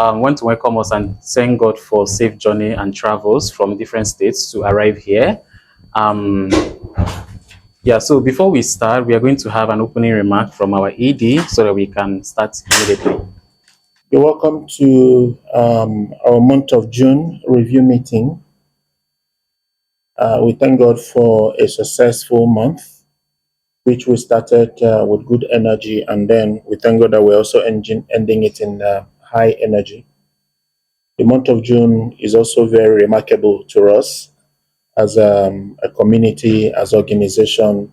want to welcome us and thank God for safe journey and travels from different states to arrive here. Um, yeah, so before we start, we are going to have an opening remark from our ED so that we can start immediately. You're welcome to our month of June review meeting. We thank God for a successful month, which we started with good energy, and then we thank God that we're also ending it in high energy. The month of June is also very remarkable to us as a community, as organization,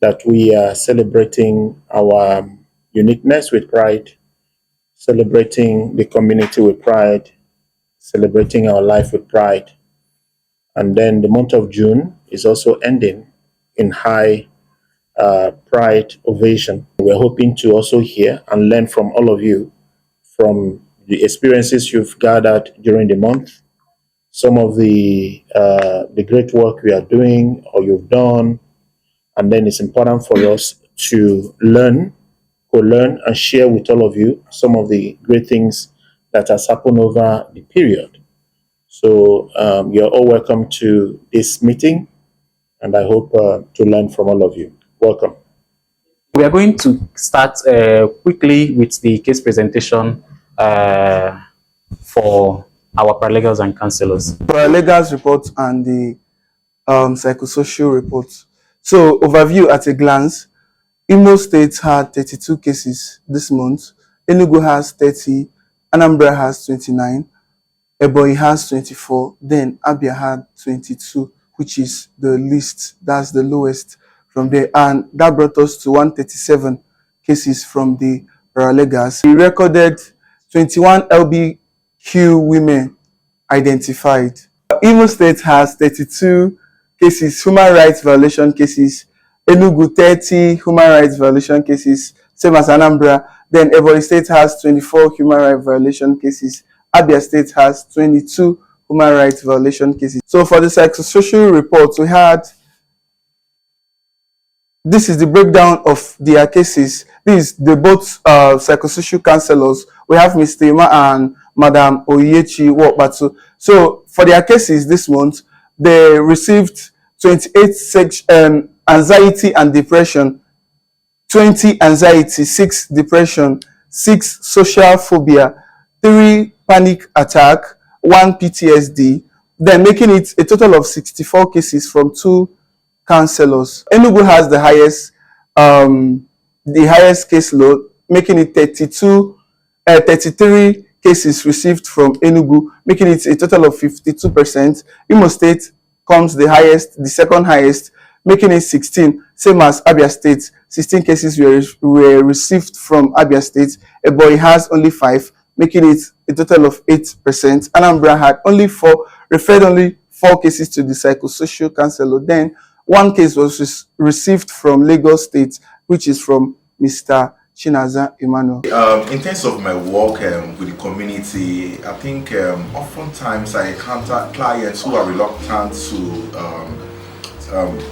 that we are celebrating our uniqueness with pride, celebrating the community with pride, celebrating our life with pride. And then the month of June is also ending in high pride ovation. We're hoping to also hear and learn from all of you from the experiences you've gathered during the month, some of the great work we are doing or you've done, and then it's important for us to learn and share with all of you some of the great things that has happened over the period. So you're all welcome to this meeting, and I hope to learn from all of you. Welcome. We are going to start quickly with the case presentation for our paralegals and counselors. Paralegals report and the psychosocial report. So, overview at a glance. Imo State had 32 cases this month. Enugu has 30. Anambra has 29. Ebonyi has 24. Then Abia had 22, which is the least. That's the lowest from there. And that brought us to 137 cases from the paralegals. We recorded 21 LBQ women identified. Imo State has 32 cases, human rights violation cases. Enugu 30 human rights violation cases, same as Anambra. Then Ebonyi State has 24 human rights violation cases. Abia State has 22 human rights violation cases. So for the psychosocial report, we had, this is the breakdown of their cases. These the both psychosocial counselors. We have Mr. Ima and Madam Oyechi Wokbatu. So for their cases this month, they received 28 anxiety and depression, 20 anxiety, 6 depression, 6 social phobia, 3 panic attack, 1 PTSD, then making it a total of 64 cases from 2 counselors. Enugu has the highest caseload, making it 33 cases received from Enugu, making it a total of 52%. Imo State comes the highest, the second highest, making it 16, same as Abia State. 16 cases were received from Abia State. Ebonyi has only 5, making it a total of 8%. Anambra had only 4, referred only 4 cases to the psychosocial counselor. Then 1 case was received from Lagos State, which is from Mr. Chinaza Emmanuel. In terms of my work with the community, I think oftentimes I encounter clients who are reluctant to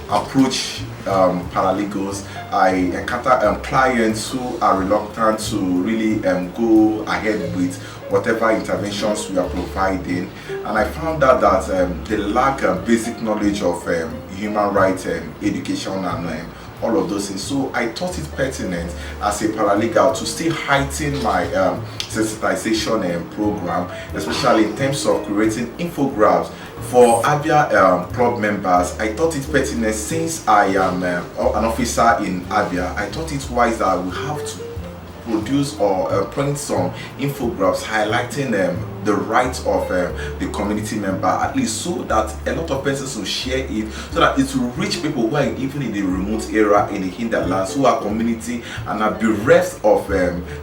approach paralegals. I encounter clients who are reluctant to really go ahead with whatever interventions we are providing, and I found out that they lack basic knowledge of human rights education and all of those things. So I thought it pertinent as a paralegal to still heighten my sensitization program, especially in terms of creating infographics for Abia club members. I thought it pertinent, since I am an officer in Abia, I thought it wise that we have to produce or print some infographics highlighting the rights of the community member, at least so that a lot of persons will share it, so that it will reach people who are even in the remote area, in the hinterlands, who are community and are bereft of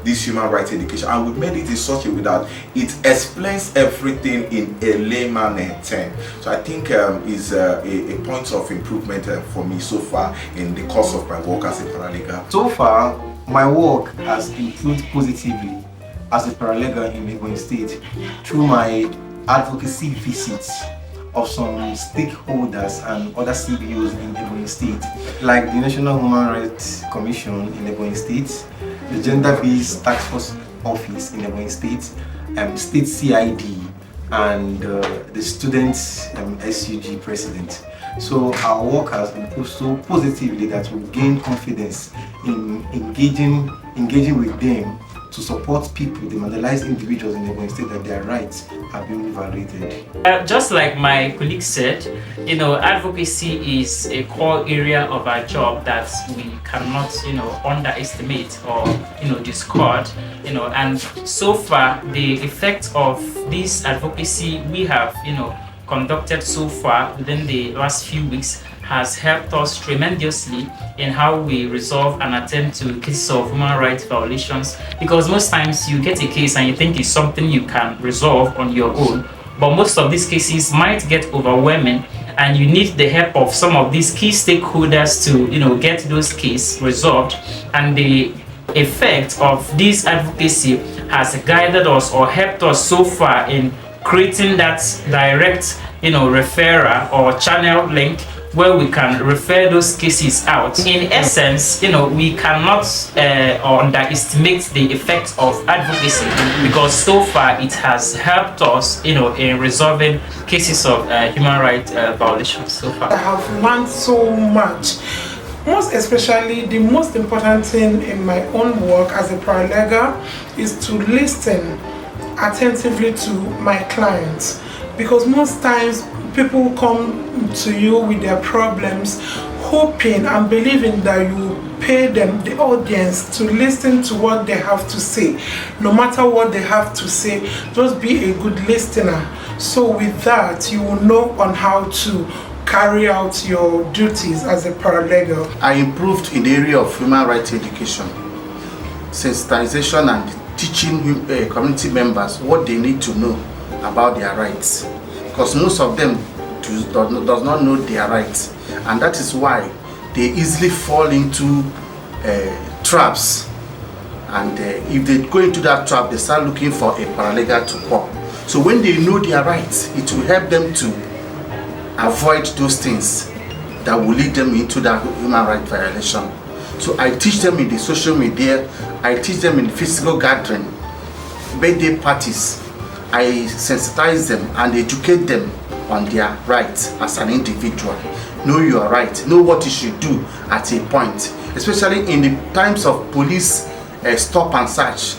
this human rights education. And we made it in such a way that it explains everything in a layman term. So I think is a point of improvement for me so far in the course of my work as a paralegal. So far, my work has improved positively as a paralegal in Ebonyi State through my advocacy visits of some stakeholders and other CBOs in Ebonyi State, like the National Human Rights Commission in Ebonyi State, the Gender Based Task Force Office in Ebonyi State, state CID and the student SUG president. So our work has improved so positively that we gain confidence in engaging with them to support people, the marginalized individuals in the state, that their rights are being violated. Just like my colleague said, advocacy is a core area of our job that we cannot, underestimate or, discard, and so far the effect of this advocacy we have, conducted so far within the last few weeks has helped us tremendously in how we resolve and attend to cases of human rights violations, because most times you get a case and you think it's something you can resolve on your own, but most of these cases might get overwhelming and you need the help of some of these key stakeholders to get those cases resolved. And the effect of this advocacy has guided us or helped us so far in creating that direct referral or channel link where we can refer those cases out. In essence, we cannot underestimate the effect of advocacy, because so far it has helped us, in resolving cases of human rights violations so far. I have learned so much. Most especially, the most important thing in my own work as a paralegal is to listen attentively to my clients, because most times people come to you with their problems hoping and believing that you pay them, the audience, to listen to what they have to say. No matter what they have to say, just be a good listener. So with that, you will know on how to carry out your duties as a paralegal. I improved in the area of human rights education, sensitization, and teaching community members what they need to know about their rights, because most of them does not know their rights, and that is why they easily fall into traps, and if they go into that trap, they start looking for a paralegal to call. So when they know their rights, it will help them to avoid those things that will lead them into that human rights violation. So I teach them in the social media, I teach them in physical gathering, birthday parties. I sensitize them and educate them on their rights as an individual. Know your right, know what you should do at a point, especially in the times of police stop and search.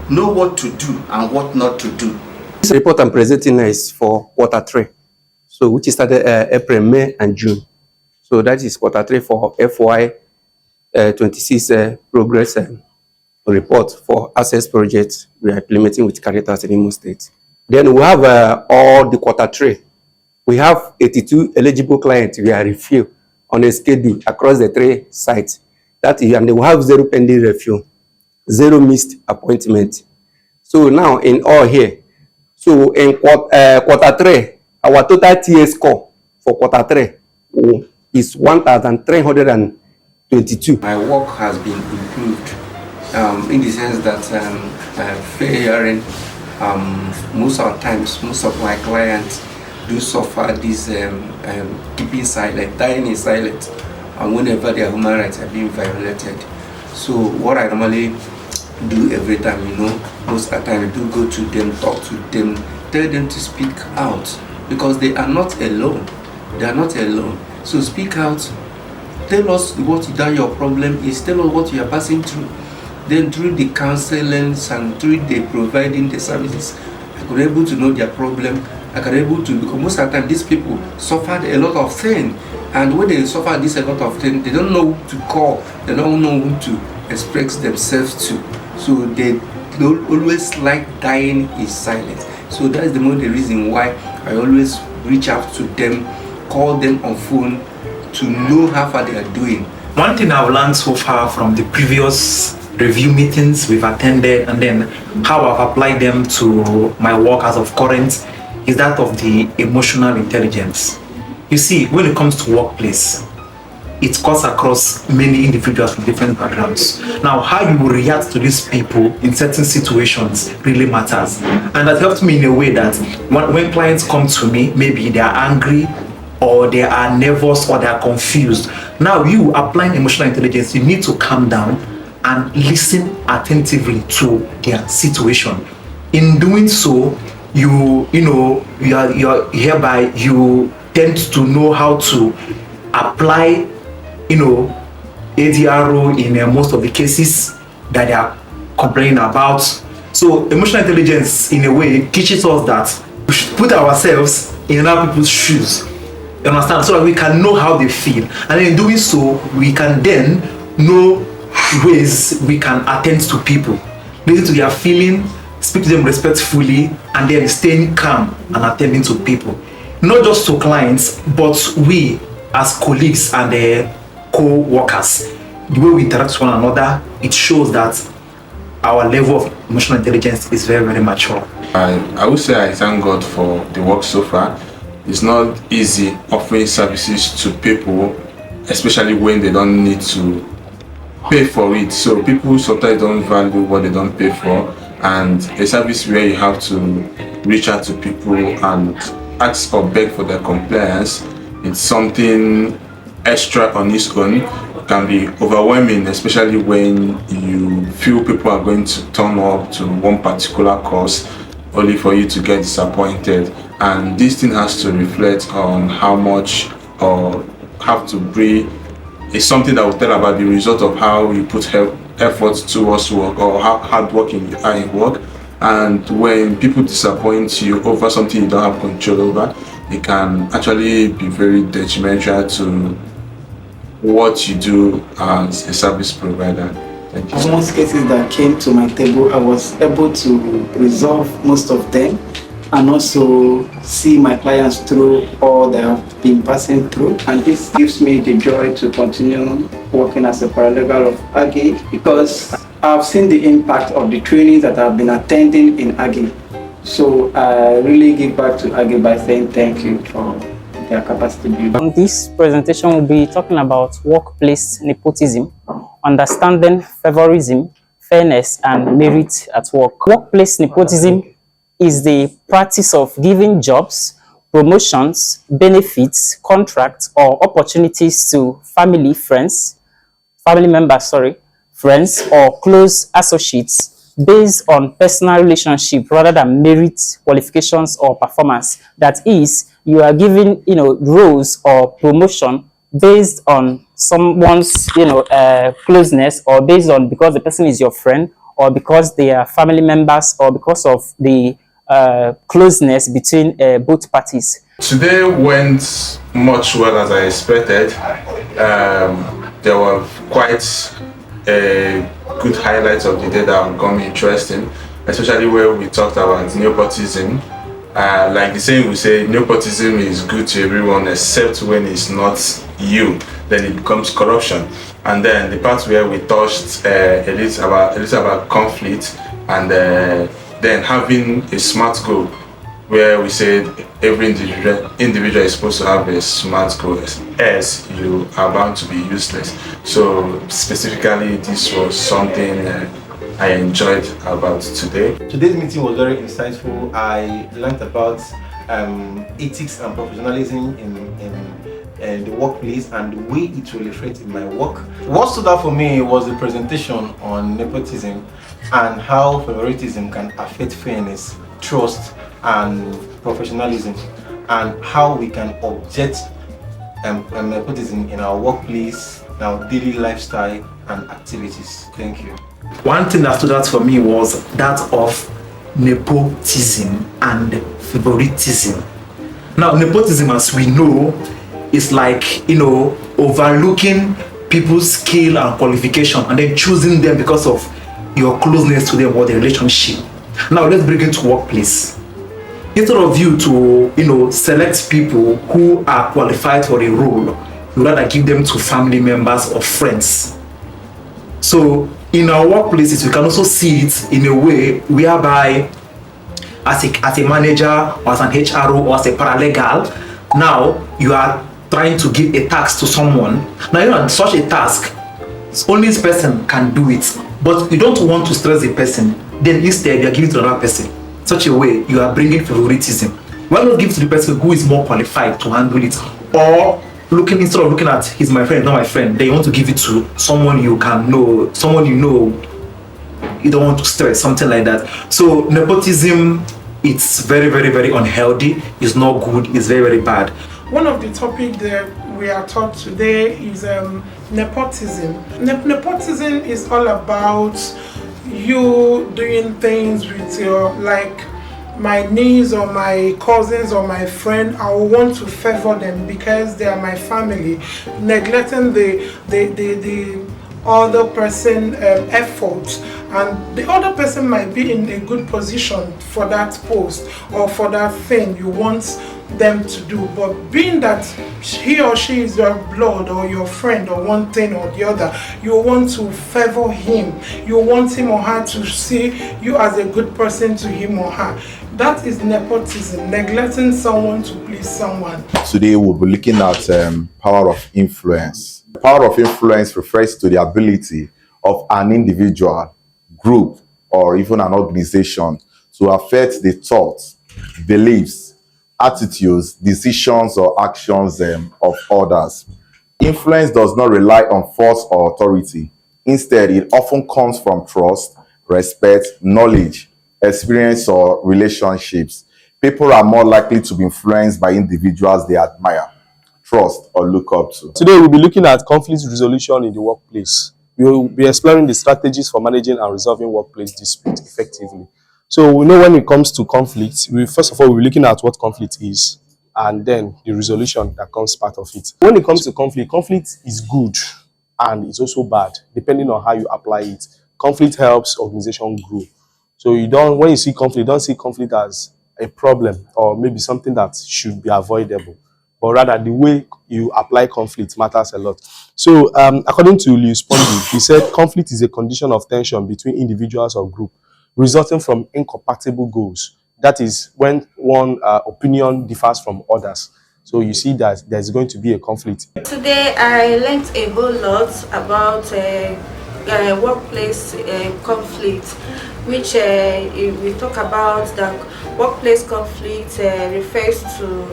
Know what to do and what not to do. This report I'm presenting is for quarter 3, so which started April, May, and June. So that is quarter 3 for FY 26 progress report for access projects we are implementing with Caritas in Imo State. Then we have all the quarter 3. We have 82 eligible clients we are reviewed on a schedule across the 3 sites. That is, and they will have 0 pending review, 0 missed appointment. So now in all here, so in quarter 3, our total TA score for quarter 3 is 1,322. My work has been improved in the sense that fair hearing, most of the times, most of my clients do suffer this keeping silent, dying in silence, and whenever their human rights are being violated. So what I normally do every time, most of the time I do go to them, talk to them, tell them to speak out, because they are not alone. They are not alone. So speak out, tell us what your problem is, tell us what you are passing through. Then through the counselings and through the providing the services, I could be able to know their problem. I could be able to, because most of the time these people suffered a lot of things, and when they suffer this a lot of things, they don't know who to call, they don't know who to express themselves to. So they always like dying in silence. So that's the main reason why I always reach out to them, call them on phone to know how far they are doing. One thing I've learned so far from the previous review meetings we've attended, and then how I've applied them to my work as of current, is that of the emotional intelligence. You see, when it comes to workplace, it cuts across many individuals from different backgrounds. Now, how you react to these people in certain situations really matters. And that helped me in a way that when clients come to me, maybe they are angry, or they are nervous, or they are confused. Now, you applying emotional intelligence, you need to calm down and listen attentively to their situation. in doing so, you are hereby you tend to know how to apply, ADRO in most of the cases that they are complaining about. So emotional intelligence, in a way, teaches us that we should put ourselves in other people's shoes. You understand? So that we can know how they feel, and in doing so, we can then know ways we can attend to people, listen to their feeling, speak to them respectfully, and then staying calm and attending to people, not just to clients, but we as colleagues and co-workers. The way we interact with one another, it shows that our level of emotional intelligence is very, very mature. I would say I thank God for the work so far. It's not easy offering services to people, especially when they don't need to pay for it. So people sometimes don't value what they don't pay for, and a service where you have to reach out to people and ask or beg for their compliance, it's something extra on its own. It can be overwhelming, especially when you feel people are going to turn up to one particular course only for you to get disappointed. And this thing has to reflect on how much or have to bring is something that will tell about the result of how you put effort towards work or how hard working you are in work. And when people disappoint you over something you don't have control over, it can actually be very detrimental to what you do as a service provider. Thank you. Most cases that came to my table, I was able to resolve most of them and also see my clients through all they have been passing through. And this gives me the joy to continue working as a paralegal of AGI, because I've seen the impact of the trainings that I've been attending in AGI. So I really give back to AGI by saying thank you for their capacity building. This presentation will be talking about workplace nepotism, understanding favorism, fairness, and merit at work. Workplace nepotism is the practice of giving jobs, promotions, benefits, contracts, or opportunities to family members, friends, or close associates based on personal relationship rather than merit, qualifications, or performance. That is, you are given, roles or promotion based on someone's, closeness, or based on because the person is your friend, or because they are family members, or because of the closeness between both parties. Today went much well as I expected. There were quite good highlights of the day that got me interesting, especially where we talked about nepotism. Like the saying we say, nepotism is good to everyone except when it's not you, then it becomes corruption. And then the part where we touched a little about conflict, and then having a SMART goal, where we said every individual is supposed to have a SMART goal, as you are bound to be useless. So specifically, this was something I enjoyed about today. Today's meeting was very insightful. I learned about ethics and professionalism in the workplace and the way it will reflect in my work. What stood out for me was the presentation on nepotism and how favoritism can affect fairness, trust, and professionalism, and how we can object nepotism in our workplace, in our daily lifestyle and activities. Thank you. One thing that stood out for me was that of nepotism and favoritism. Now, nepotism, as we know, is like, overlooking people's skill and qualification and then choosing them because of your closeness to them or the relationship. Now, let's bring it to workplace. Instead of you to, select people who are qualified for a role, you rather give them to family members or friends. So, in our workplaces, we can also see it in a way whereby as a manager or as an HRO or as a paralegal, now you are trying to give a task to someone. Now, such a task, only this person can do it, but you don't want to stress the person. Then instead, you are giving to another person. Such a way, you are bringing favoritism. Why not give to the person who is more qualified to handle it? Or instead of looking at he's my friend, not my friend, then you want to give it to someone you can know, someone you know you don't want to stress, something like that. So nepotism, it's very, very, very unhealthy. It's not good. It's very, very bad. One of the topics that we are taught today is nepotism. Nepotism is all about you doing things with your, like my niece or my cousins or my friend. I will want to favor them because they are my family, neglecting the other person effort, and the other person might be in a good position for that post or for that thing you want them to do, but being that he or she is your blood or your friend or one thing or the other, you want to favor him, you want him or her to see you as a good person to him or her. That is nepotism, neglecting someone to please someone. Today we'll be looking at power of influence. Power of influence refers to the ability of an individual, group, or even an organization to affect the thoughts, beliefs, attitudes, decisions, or actions of others. Influence does not rely on force or authority. Instead, it often comes from trust, respect, knowledge, experience, or relationships. People are more likely to be influenced by individuals they admire, trust, or look up to. Today, we'll be looking at conflict resolution in the workplace. We will be exploring the strategies for managing and resolving workplace disputes effectively. So we know when it comes to conflict, first of all, we're looking at what conflict is, and then the resolution that comes part of it. When it comes to conflict, conflict is good and it's also bad, depending on how you apply it. Conflict helps organization grow. So when you see conflict, don't see conflict as a problem or maybe something that should be avoidable, but rather the way you apply conflict matters a lot. So according to Lewis Pondy, he said conflict is a condition of tension between individuals or group resulting from incompatible goals. That is when one opinion differs from others. So you see that there's going to be a conflict. Today I learned a whole lot about workplace conflict, which we talk about that workplace conflict refers to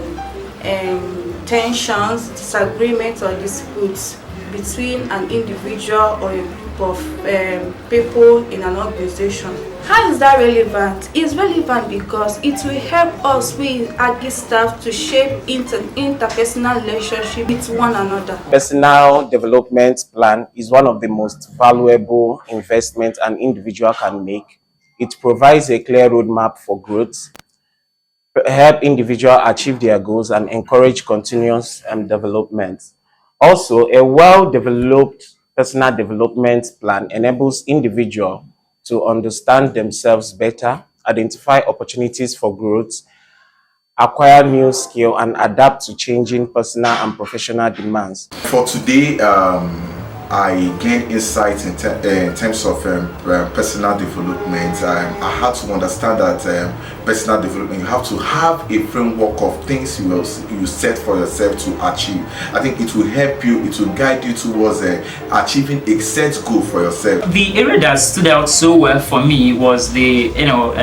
tensions, disagreements, or disputes between an individual or a group of people in an organization. How is that relevant? It's relevant because it will help us, we AGGI staff, to shape interpersonal relationship with one another. Personal development plan is one of the most valuable investments an individual can make. It provides a clear roadmap for growth, help individuals achieve their goals, and encourage continuous development. Also, a well-developed personal development plan enables individuals to understand themselves better, identify opportunities for growth, acquire new skills, and adapt to changing personal and professional demands. For today, I gained insights in terms of personal development. I had to understand that personal development, you have to have a framework of things you set for yourself to achieve. I think it will help you, it will guide you towards achieving a set goal for yourself. The area that stood out so well for me was the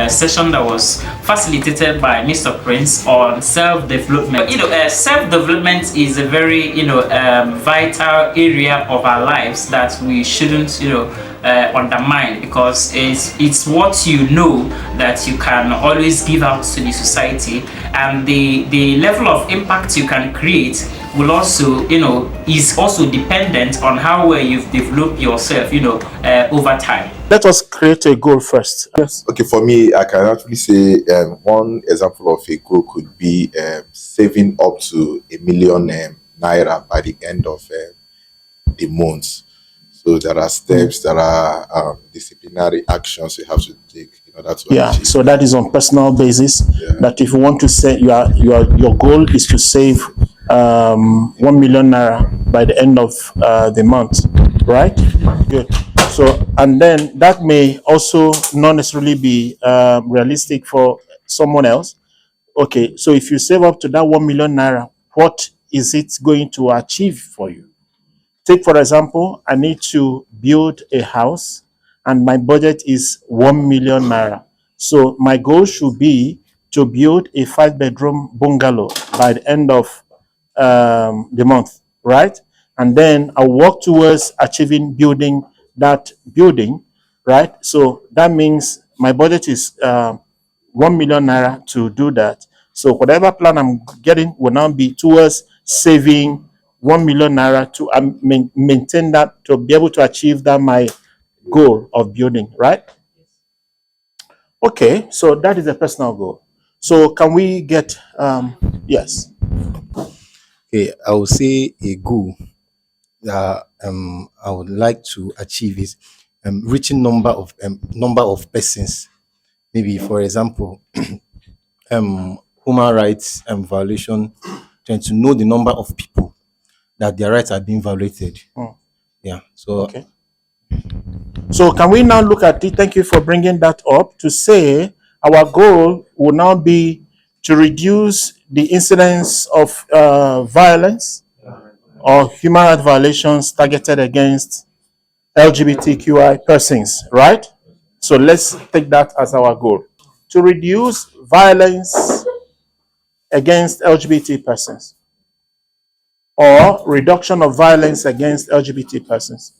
session that was facilitated by Mr. Prince on self-development. Self-development is a very vital area of our lives that we shouldn't undermine, because it's what you know that you can always give out to the society, and the level of impact you can create will also is also dependent on how well you've developed yourself over time. Let us create a goal first. Yes. Okay, for me, I can actually say one example of a goal could be saving up to ₦1 million naira by the end of the month. So there are steps, there are disciplinary actions you have to take in order to achieve. So that is on personal basis. That if you want to say your goal is to save ₦1 million naira by the end of the month, right? Good. So, and then that may also not necessarily be realistic for someone else. Okay, so if you save up to that ₦1 million naira, what is it going to achieve for you? Take, for example, I need to build a house and my budget is ₦1 million naira. So my goal should be to build a 5-bedroom bungalow by the end of the month, right? And then I'll work towards building that building right? So that means my budget is 1 million naira to do that. So whatever plan I'm getting will now be towards saving 1 million naira to maintain that, to be able to achieve that my goal of building, right? Okay, so that is a personal goal. So can we get yes? Okay, I would say a goal that I would like to achieve is reaching number of persons. Maybe, for example, human rights violation, trying to know the number of people that their rights are being violated. Yeah. So okay. So can we now look at it? Thank you for bringing that up, to say our goal will now be to reduce the incidence of violence or human rights violations targeted against LGBTQI persons, right? So let's take that as our goal, to reduce violence against LGBT persons or reduction of violence against LGBT persons.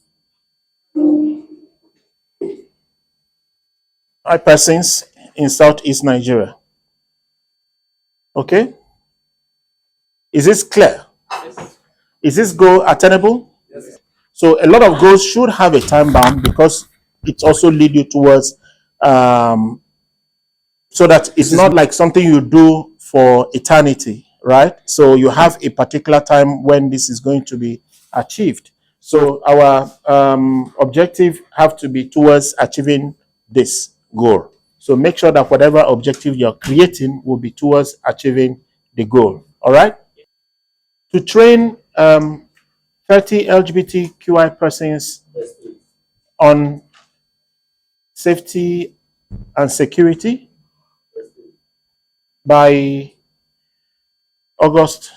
Persons in Southeast Nigeria. Okay? Is this clear? Yes. Is this goal attainable? Yes. So a lot of goals should have a time bound, because it also leads you towards so that it's not like something you do for eternity, right? So you have a particular time when this is going to be achieved. So our objective have to be towards achieving this goal. So make sure that whatever objective you're creating will be towards achieving the goal. All right? To train 30 LGBTQI persons on safety and security by August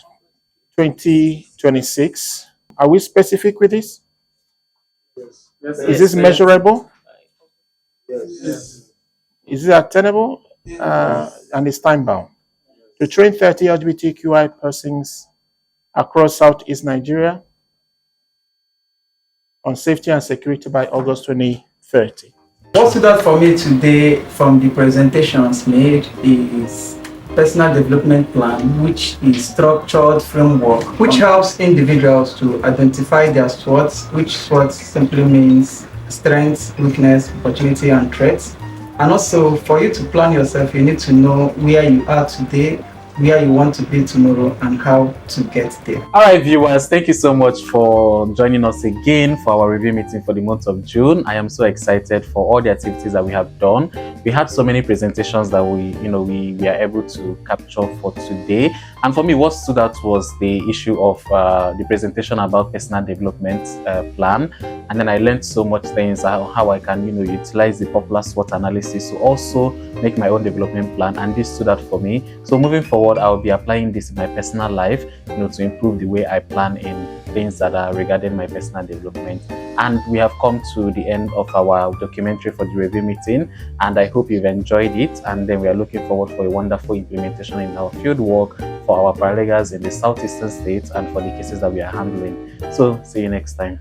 2026. Are we specific with this? Yes. Is this measurable? Yes. Is it attainable? And it's time bound. To train 30 LGBTQI persons across Southeast Nigeria on safety and security by August 2030. What stood out for me today from the presentations made is personal development plan, which is structured framework, which helps individuals to identify their SWOTs, which SWOT simply means strengths, weakness, opportunity, and threats. And also, for you to plan yourself, you need to know where you are today, where you want to be tomorrow, and how to get there. All right, viewers, thank you so much for joining us again for our review meeting for the month of June. I am so excited for all the activities that we have done. We had so many presentations that we are able to capture for today. And for me, what stood out was the issue of the presentation about personal development plan. And then I learned so much things, how I can utilize the popular SWOT analysis to also make my own development plan. And this stood out for me. So moving forward, I'll be applying this in my personal life, to improve the way I plan in things that are regarding my personal development. And we have come to the end of our documentary for the review meeting, and I hope you've enjoyed it. And then we are looking forward for a wonderful implementation in our field work for our paralegals in the southeastern states and for the cases that we are handling. So see you next time.